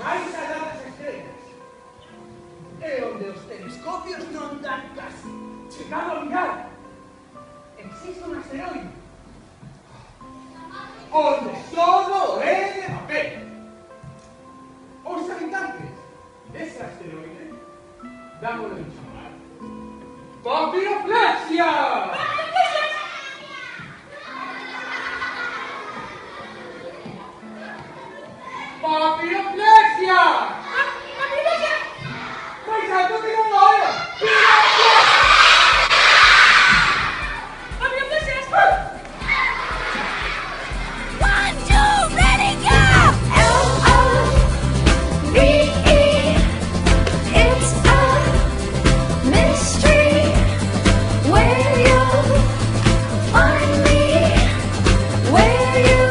máis alá das estrellas. E onde os telescopios non dan casi. Chegado a mirar, existe un asteroide onde todo é de papel. Os habitantes dese asteroide dámoslo en chamar Papiroflexia! Papiroflexia! Papiroflexia! Mais alto que non olha! Where you